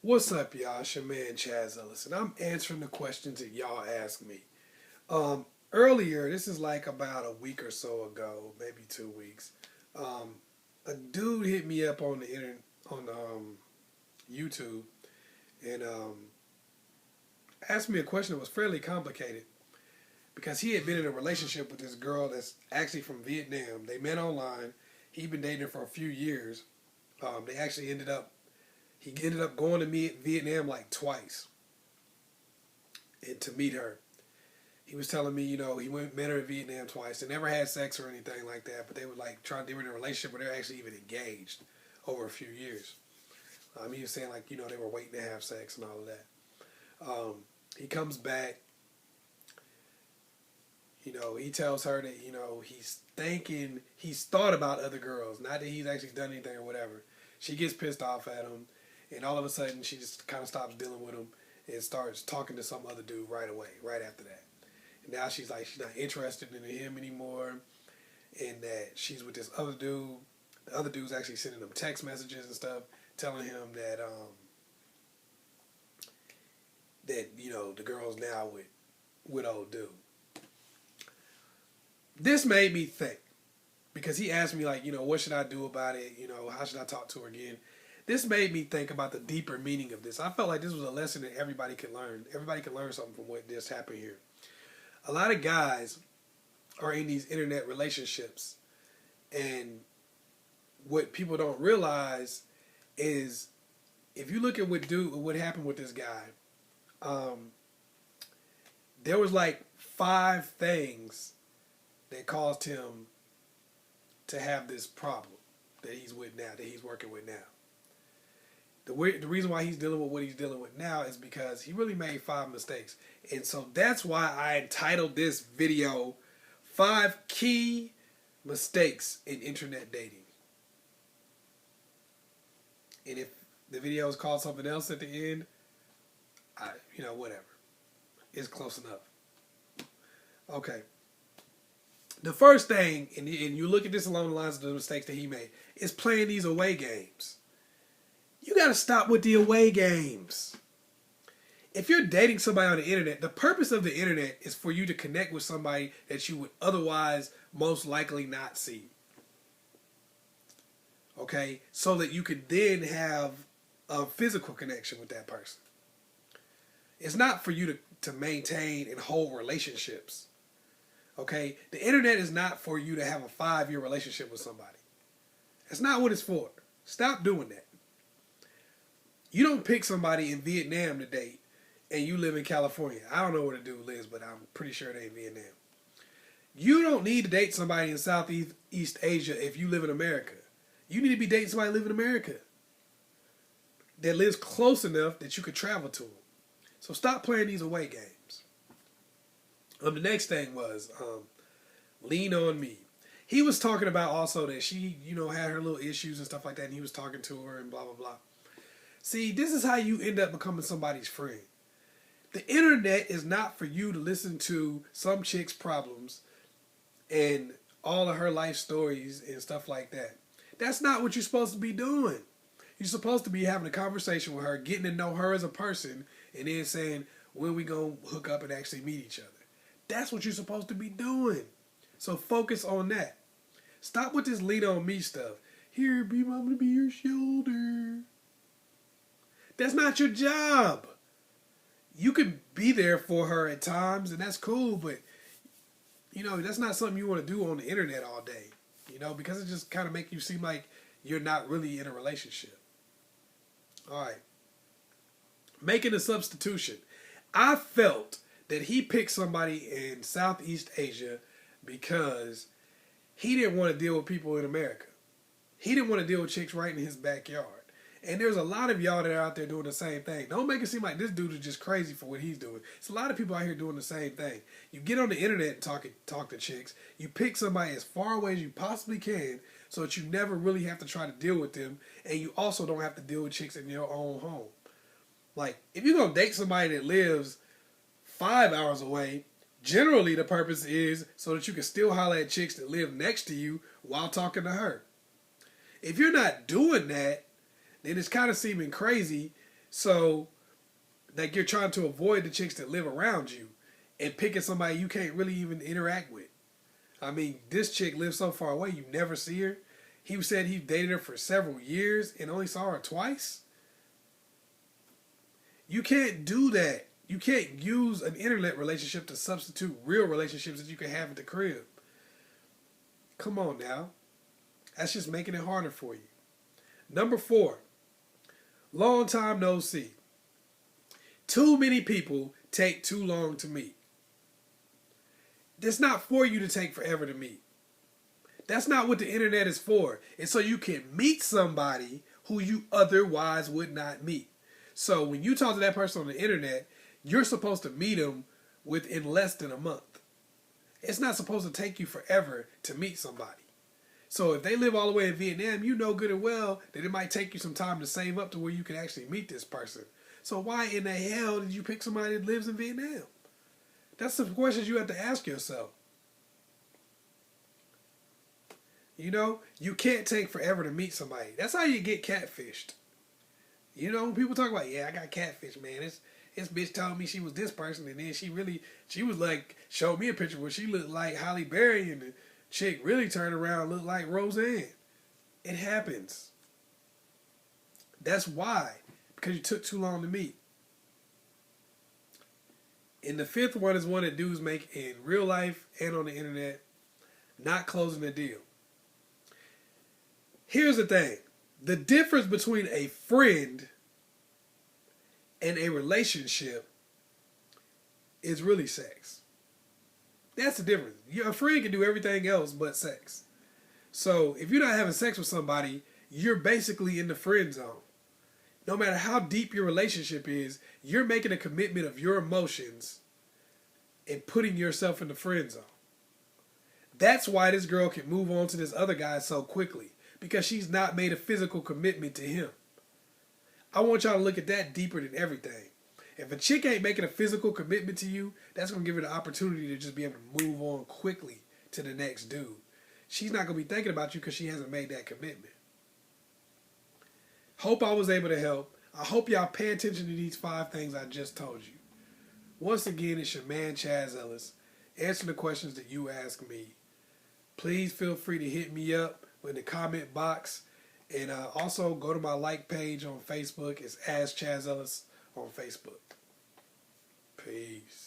What's up, y'all? It's your man Chaz Ellis, and I'm answering the questions that y'all asked me. Earlier, this is like about a week or so ago, maybe 2 weeks. Um, a dude hit me up on the internet, on YouTube, and asked me a question that was fairly complicated because he had been in a relationship with this girl that's actually from Vietnam. They met online. He'd been dating her for a few years. They actually ended up. He ended up going to meet Vietnam like twice and to meet her. He was telling me, he went met her in Vietnam twice. They never had sex or anything like that, but they were like they were in a relationship where they were actually even engaged over a few years. He was saying like, they were waiting to have sex and all of that. He comes back, he tells her that, he's thought about other girls, not that he's actually done anything or whatever. She gets pissed off at him, and all of a sudden she just kind of stops dealing with him and starts talking to some other dude right away, right after that. And now she's like, she's not interested in him anymore, and that she's with this other dude. The other dude's actually sending him text messages and stuff, telling him that the girl's now with old dude. This made me think, because he asked me like, what should I do about it? How should I talk to her again? This made me think about the deeper meaning of this. I felt like this was a lesson that everybody could learn. Everybody could learn something from what just happened here. A lot of guys are in these internet relationships, and what people don't realize is, if you look at what happened with this guy, there was like 5 things that caused him to have this problem that he's with now, that he's working with now. The reason why he's dealing with what he's dealing with now is because he really made 5 mistakes. And so that's why I entitled this video, 5 Key Mistakes in Internet Dating. And if the video is called something else at the end, whatever. It's close enough. Okay. The first thing, and you look at this along the lines of the mistakes that he made, is playing these away games. You got to stop with the away games. If you're dating somebody on the internet, the purpose of the internet is for you to connect with somebody that you would otherwise most likely not see. Okay? So that you could then have a physical connection with that person. It's not for you to maintain and hold relationships. Okay? The internet is not for you to have a 5-year relationship with somebody. That's not what it's for. Stop doing that. You don't pick somebody in Vietnam to date and you live in California. I don't know where the dude lives, but I'm pretty sure they in Vietnam. You don't need to date somebody in Southeast Asia if you live in America. You need to be dating somebody who lives in America that lives close enough that you could travel to them. So stop playing these away games. The next thing was lean on me. He was talking about also that she, had her little issues and stuff like that, and he was talking to her and blah, blah, blah. See, this is how you end up becoming somebody's friend. The internet is not for you to listen to some chick's problems and all of her life stories and stuff like that. That's not what you're supposed to be doing. You're supposed to be having a conversation with her, getting to know her as a person, and then saying, when we gonna hook up and actually meet each other. That's what you're supposed to be doing. So focus on that. Stop with this lean on me stuff. Here, I'm gonna be your shoulder. That's not your job. You could be there for her at times, and that's cool, but, that's not something you want to do on the internet all day, because it just kind of makes you seem like you're not really in a relationship. All right. Making a substitution. I felt that he picked somebody in Southeast Asia because he didn't want to deal with people in America. He didn't want to deal with chicks right in his backyard. And there's a lot of y'all that are out there doing the same thing. Don't make it seem like this dude is just crazy for what he's doing. It's a lot of people out here doing the same thing. You get on the internet and talk to chicks. You pick somebody as far away as you possibly can so that you never really have to try to deal with them. And you also don't have to deal with chicks in your own home. Like, if you're going to date somebody that lives 5 hours away, generally the purpose is so that you can still holler at chicks that live next to you while talking to her. If you're not doing that, then it's kind of seeming crazy. So, like, you're trying to avoid the chicks that live around you and picking somebody you can't really even interact with. I mean, this chick lives so far away, you never see her. He said he dated her for several years and only saw her twice. You can't do that. You can't use an internet relationship to substitute real relationships that you can have at the crib. Come on now. That's just making it harder for you. Number 4, long time no see. Too many people take too long to meet. It's not for you to take forever to meet. That's not what the internet is for. It's so you can meet somebody who you otherwise would not meet. So when you talk to that person on the internet, you're supposed to meet them within less than a month. It's not supposed to take you forever to meet somebody. So if they live all the way in Vietnam, you know good and well that it might take you some time to save up to where you can actually meet this person. So why in the hell did you pick somebody that lives in Vietnam? That's the questions you have to ask yourself. You know, you can't take forever to meet somebody. That's how you get catfished. You know, when people talk about, yeah, I got catfish, man. This bitch told me she was this person, and then she was like, showed me a picture where she looked like Halle Berry, and the chick really turned around and looked like Roseanne. It happens. That's why. Because you took too long to meet. And the 5th one is one that dudes make in real life and on the internet. Not closing the deal. Here's the thing. The difference between a friend and a relationship is really sex. That's the difference. A friend can do everything else but sex. So if you're not having sex with somebody, you're basically in the friend zone. No matter how deep your relationship is, you're making a commitment of your emotions and putting yourself in the friend zone. That's why this girl can move on to this other guy so quickly. Because she's not made a physical commitment to him. I want y'all to look at that deeper than everything. If a chick ain't making a physical commitment to you, that's going to give her the opportunity to just be able to move on quickly to the next dude. She's not going to be thinking about you because she hasn't made that commitment. Hope I was able to help. I hope y'all pay attention to these 5 things I just told you. Once again, it's your man Chaz Ellis. Answer the questions that you ask me. Please feel free to hit me up in the comment box. And also go to my like page on Facebook. It's As Chaz Ellis on Facebook. Peace.